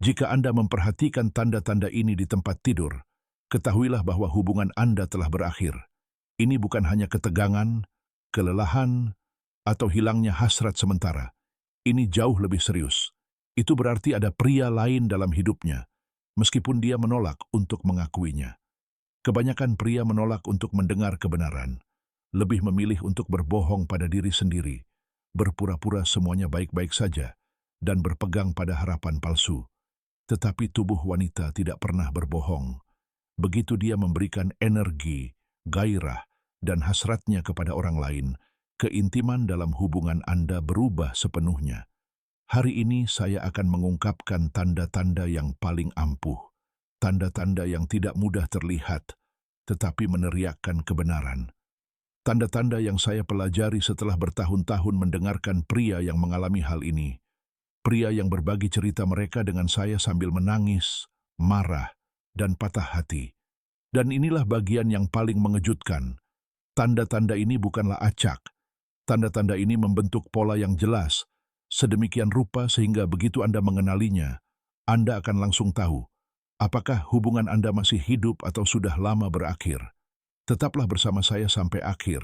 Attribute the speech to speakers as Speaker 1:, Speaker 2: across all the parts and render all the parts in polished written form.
Speaker 1: Jika Anda memperhatikan tanda-tanda ini di tempat tidur, ketahuilah bahwa hubungan Anda telah berakhir. Ini bukan hanya ketegangan, kelelahan, atau hilangnya hasrat sementara. Ini jauh lebih serius. Itu berarti ada pria lain dalam hidupnya, meskipun dia menolak untuk mengakuinya. Kebanyakan pria menolak untuk mendengar kebenaran, lebih memilih untuk berbohong pada diri sendiri, berpura-pura semuanya baik-baik saja, dan berpegang pada harapan palsu. Tetapi tubuh wanita tidak pernah berbohong. Begitu dia memberikan energi, gairah, dan hasratnya kepada orang lain, keintiman dalam hubungan Anda berubah sepenuhnya. Hari ini saya akan mengungkapkan tanda-tanda yang paling ampuh. Tanda-tanda yang tidak mudah terlihat, tetapi meneriakkan kebenaran. Tanda-tanda yang saya pelajari setelah bertahun-tahun mendengarkan pria yang mengalami hal ini. Pria yang berbagi cerita mereka dengan saya sambil menangis, marah, dan patah hati. Dan inilah bagian yang paling mengejutkan. Tanda-tanda ini bukanlah acak. Tanda-tanda ini membentuk pola yang jelas, sedemikian rupa sehingga begitu Anda mengenalinya, Anda akan langsung tahu apakah hubungan Anda masih hidup atau sudah lama berakhir. Tetaplah bersama saya sampai akhir,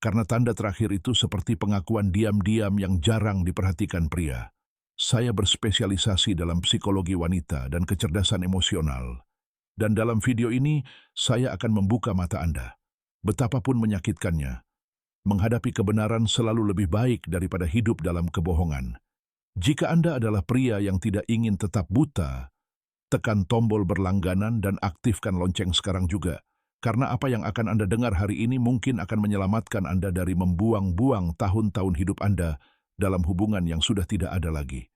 Speaker 1: karena tanda terakhir itu seperti pengakuan diam-diam yang jarang diperhatikan pria. Saya berspesialisasi dalam psikologi wanita dan kecerdasan emosional. Dan dalam video ini, saya akan membuka mata Anda. Betapapun menyakitkannya, menghadapi kebenaran selalu lebih baik daripada hidup dalam kebohongan. Jika Anda adalah pria yang tidak ingin tetap buta, tekan tombol berlangganan dan aktifkan lonceng sekarang juga. Karena apa yang akan Anda dengar hari ini mungkin akan menyelamatkan Anda dari membuang-buang tahun-tahun hidup Anda dalam hubungan yang sudah tidak ada lagi.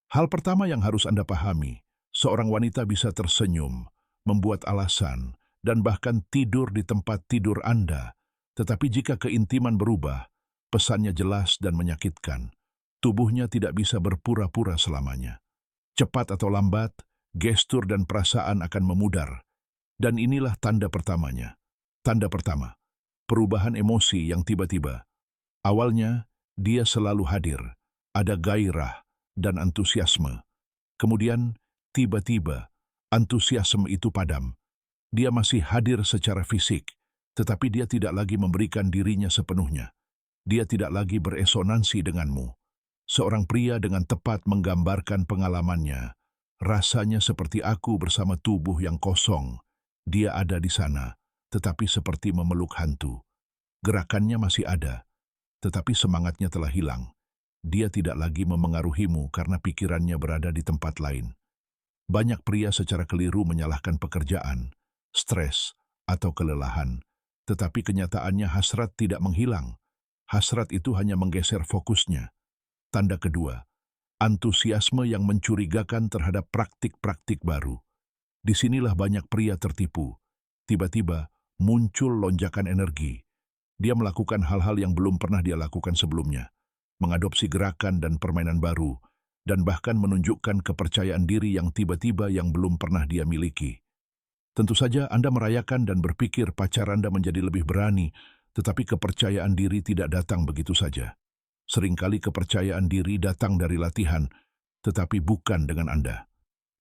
Speaker 1: Hal pertama yang harus Anda pahami, seorang wanita bisa tersenyum, membuat alasan, dan bahkan tidur di tempat tidur Anda. Tetapi jika keintiman berubah, pesannya jelas dan menyakitkan. Tubuhnya tidak bisa berpura-pura selamanya. Cepat atau lambat, gestur dan perasaan akan memudar. Dan inilah tanda pertamanya. Tanda pertama, perubahan emosi yang tiba-tiba. Awalnya, dia selalu hadir, ada gairah dan antusiasme. Kemudian, tiba-tiba, antusiasme itu padam. Dia masih hadir secara fisik, tetapi dia tidak lagi memberikan dirinya sepenuhnya. Dia tidak lagi beresonansi denganmu. Seorang pria dengan tepat menggambarkan pengalamannya. Rasanya seperti aku bersama tubuh yang kosong. Dia ada di sana, tetapi seperti memeluk hantu. Gerakannya masih ada, tetapi semangatnya telah hilang. Dia tidak lagi memengaruhimu karena pikirannya berada di tempat lain. Banyak pria secara keliru menyalahkan pekerjaan, stres, atau kelelahan. Tetapi kenyataannya hasrat tidak menghilang. Hasrat itu hanya menggeser fokusnya. Tanda kedua, antusiasme yang mencurigakan terhadap praktik-praktik baru. Disinilah banyak pria tertipu. Tiba-tiba muncul lonjakan energi. Dia melakukan hal-hal yang belum pernah dia lakukan sebelumnya. Mengadopsi gerakan dan permainan baru, dan bahkan menunjukkan kepercayaan diri yang tiba-tiba yang belum pernah dia miliki. Tentu saja Anda merayakan dan berpikir pacar Anda menjadi lebih berani, tetapi kepercayaan diri tidak datang begitu saja. Seringkali kepercayaan diri datang dari latihan, tetapi bukan dengan Anda.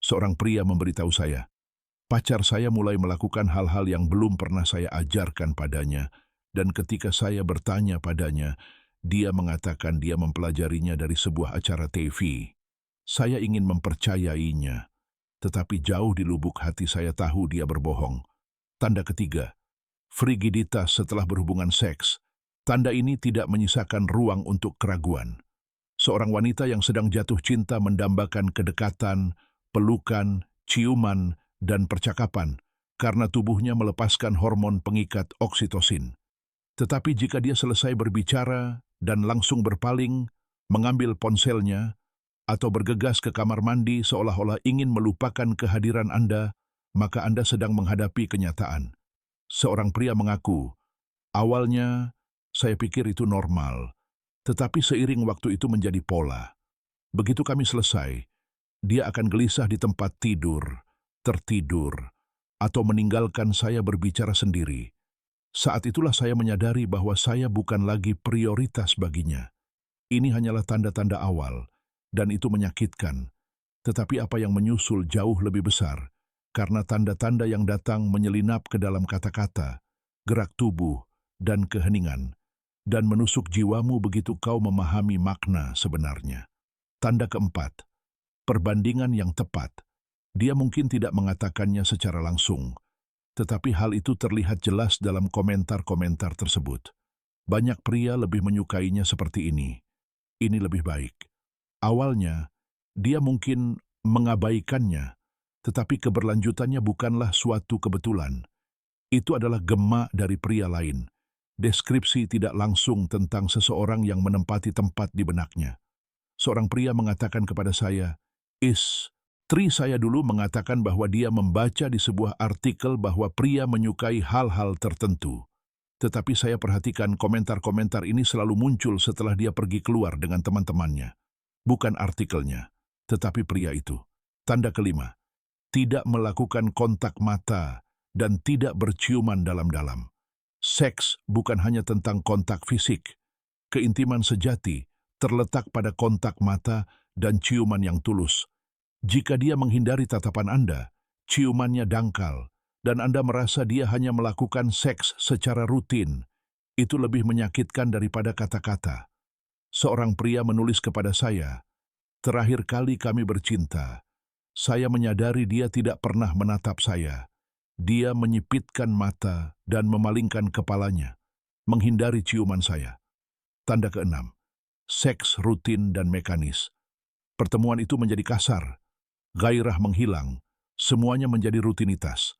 Speaker 1: Seorang pria memberitahu saya, pacar saya mulai melakukan hal-hal yang belum pernah saya ajarkan padanya, dan ketika saya bertanya padanya, dia mengatakan dia mempelajarinya dari sebuah acara TV. Saya ingin mempercayainya, tetapi jauh di lubuk hati saya tahu dia berbohong. Tanda ketiga, frigiditas setelah berhubungan seks. Tanda ini tidak menyisakan ruang untuk keraguan. Seorang wanita yang sedang jatuh cinta mendambakan kedekatan, pelukan, ciuman, dan percakapan karena tubuhnya melepaskan hormon pengikat oksitosin. Tetapi jika dia selesai berbicara dan langsung berpaling, mengambil ponselnya, atau bergegas ke kamar mandi seolah-olah ingin melupakan kehadiran Anda, maka Anda sedang menghadapi kenyataan. Seorang pria mengaku, awalnya saya pikir itu normal, tetapi seiring waktu itu menjadi pola. Begitu kami selesai, dia akan gelisah di tempat tidur, tertidur, atau meninggalkan saya berbicara sendiri. Saat itulah saya menyadari bahwa saya bukan lagi prioritas baginya. Ini hanyalah tanda-tanda awal, dan itu menyakitkan. Tetapi apa yang menyusul jauh lebih besar, karena tanda-tanda yang datang menyelinap ke dalam kata-kata, gerak tubuh, dan keheningan, dan menusuk jiwamu begitu kau memahami makna sebenarnya. Tanda keempat, perbandingan yang tepat. Dia mungkin tidak mengatakannya secara langsung, tetapi hal itu terlihat jelas dalam komentar-komentar tersebut. Banyak pria lebih menyukainya seperti ini. Ini lebih baik. Awalnya, dia mungkin mengabaikannya, tetapi keberlanjutannya bukanlah suatu kebetulan. Itu adalah gema dari pria lain. Deskripsi tidak langsung tentang seseorang yang menempati tempat di benaknya. Seorang pria mengatakan kepada saya, istri saya dulu mengatakan bahwa dia membaca di sebuah artikel bahwa pria menyukai hal-hal tertentu. Tetapi saya perhatikan komentar-komentar ini selalu muncul setelah dia pergi keluar dengan teman-temannya. Bukan artikelnya, tetapi pria itu. Tanda kelima, tidak melakukan kontak mata dan tidak berciuman dalam-dalam. Seks bukan hanya tentang kontak fisik. Keintiman sejati terletak pada kontak mata dan ciuman yang tulus. Jika dia menghindari tatapan Anda, ciumannya dangkal, dan Anda merasa dia hanya melakukan seks secara rutin, itu lebih menyakitkan daripada kata-kata. Seorang pria menulis kepada saya, terakhir kali kami bercinta, saya menyadari dia tidak pernah menatap saya. Dia menyipitkan mata dan memalingkan kepalanya, menghindari ciuman saya. Tanda keenam, seks rutin dan mekanis. Pertemuan itu menjadi kasar, gairah menghilang, semuanya menjadi rutinitas.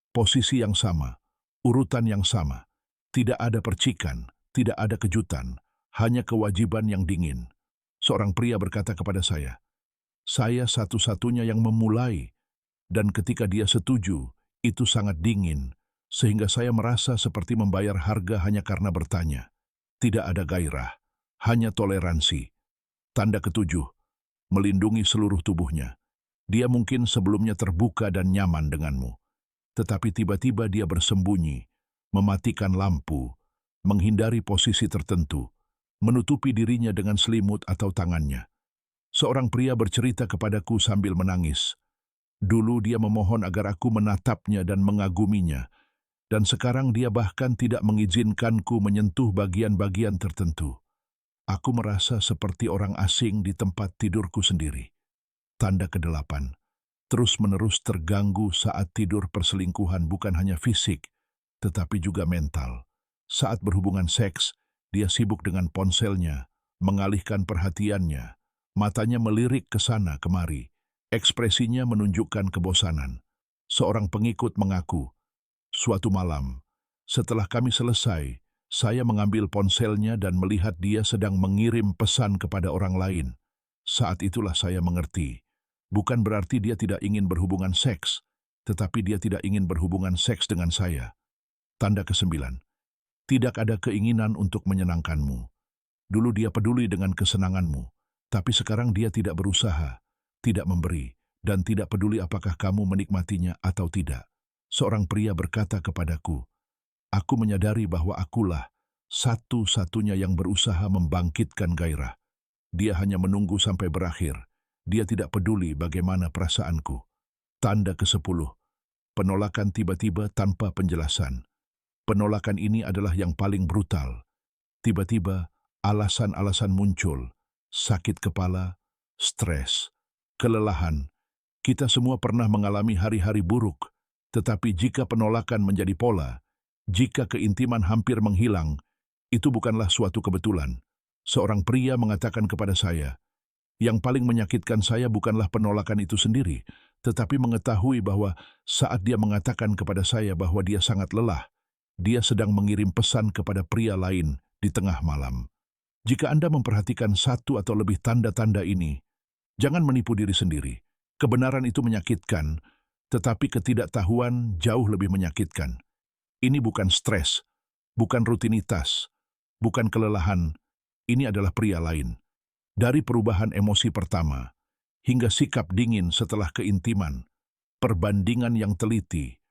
Speaker 1: Posisi yang sama, urutan yang sama, tidak ada percikan, tidak ada kejutan, hanya kewajiban yang dingin. Seorang pria berkata kepada saya satu-satunya yang memulai, dan ketika dia setuju, itu sangat dingin, sehingga saya merasa seperti membayar harga hanya karena bertanya. Tidak ada gairah, hanya toleransi. Tanda ketujuh, melindungi seluruh tubuhnya. Dia mungkin sebelumnya terbuka dan nyaman denganmu, tetapi tiba-tiba dia bersembunyi, mematikan lampu, menghindari posisi tertentu, menutupi dirinya dengan selimut atau tangannya. Seorang pria bercerita kepadaku sambil menangis. Dulu dia memohon agar aku menatapnya dan mengaguminya, dan sekarang dia bahkan tidak mengizinkanku menyentuh bagian-bagian tertentu. Aku merasa seperti orang asing di tempat tidurku sendiri. Tanda kedelapan, terus-menerus terganggu saat tidur. Perselingkuhan bukan hanya fisik, tetapi juga mental. Saat berhubungan seks, dia sibuk dengan ponselnya, mengalihkan perhatiannya, matanya melirik ke sana kemari, ekspresinya menunjukkan kebosanan. Seorang pengikut mengaku, suatu malam, setelah kami selesai, saya mengambil ponselnya dan melihat dia sedang mengirim pesan kepada orang lain. Saat itulah saya mengerti. Bukan berarti dia tidak ingin berhubungan seks, tetapi dia tidak ingin berhubungan seks dengan saya. Tanda kesembilan, tidak ada keinginan untuk menyenangkanmu. Dulu dia peduli dengan kesenanganmu, tapi sekarang dia tidak berusaha, tidak memberi, dan tidak peduli apakah kamu menikmatinya atau tidak. Seorang pria berkata kepadaku, aku menyadari bahwa akulah satu-satunya yang berusaha membangkitkan gairah. Dia hanya menunggu sampai berakhir. Dia tidak peduli bagaimana perasaanku. Tanda ke-10, penolakan tiba-tiba tanpa penjelasan. Penolakan ini adalah yang paling brutal. Tiba-tiba, alasan-alasan muncul. Sakit kepala, stres, kelelahan. Kita semua pernah mengalami hari-hari buruk, tetapi jika penolakan menjadi pola, jika keintiman hampir menghilang, itu bukanlah suatu kebetulan. Seorang pria mengatakan kepada saya, yang paling menyakitkan saya bukanlah penolakan itu sendiri, tetapi mengetahui bahwa saat dia mengatakan kepada saya bahwa dia sangat lelah, dia sedang mengirim pesan kepada pria lain di tengah malam. Jika Anda memperhatikan satu atau lebih tanda-tanda ini, jangan menipu diri sendiri. Kebenaran itu menyakitkan, tetapi ketidaktahuan jauh lebih menyakitkan. Ini bukan stres, bukan rutinitas, bukan kelelahan. Ini adalah pria lain. Dari perubahan emosi pertama, hingga sikap dingin setelah keintiman, perbandingan yang teliti,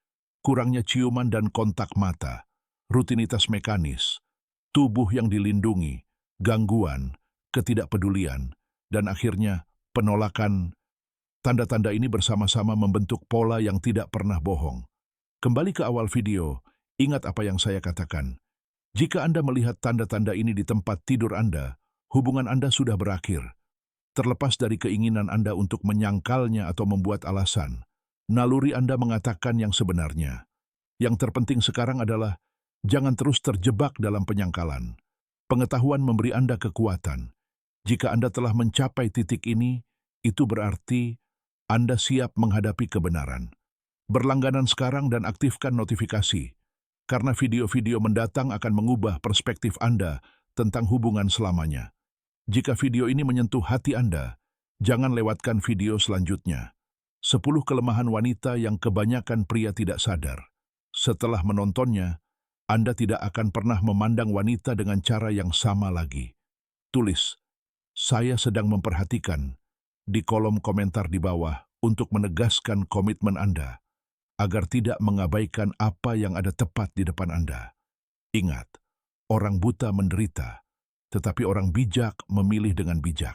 Speaker 1: kurangnya ciuman dan kontak mata, rutinitas mekanis, tubuh yang dilindungi, gangguan, ketidakpedulian, dan akhirnya penolakan. Tanda-tanda ini bersama-sama membentuk pola yang tidak pernah bohong. Kembali ke awal video, ingat apa yang saya katakan. Jika Anda melihat tanda-tanda ini di tempat tidur Anda, hubungan Anda sudah berakhir. Terlepas dari keinginan Anda untuk menyangkalnya atau membuat alasan, naluri Anda mengatakan yang sebenarnya. Yang terpenting sekarang adalah jangan terus terjebak dalam penyangkalan. Pengetahuan memberi Anda kekuatan. Jika Anda telah mencapai titik ini, itu berarti Anda siap menghadapi kebenaran. Berlangganan sekarang dan aktifkan notifikasi, karena video-video mendatang akan mengubah perspektif Anda tentang hubungan selamanya. Jika video ini menyentuh hati Anda, jangan lewatkan video selanjutnya. 10 kelemahan wanita yang kebanyakan pria tidak sadar. Setelah menontonnya, Anda tidak akan pernah memandang wanita dengan cara yang sama lagi. Tulis, "Saya sedang memperhatikan," di kolom komentar di bawah untuk menegaskan komitmen Anda, agar tidak mengabaikan apa yang ada tepat di depan Anda. Ingat, orang buta menderita, tetapi orang bijak memilih dengan bijak.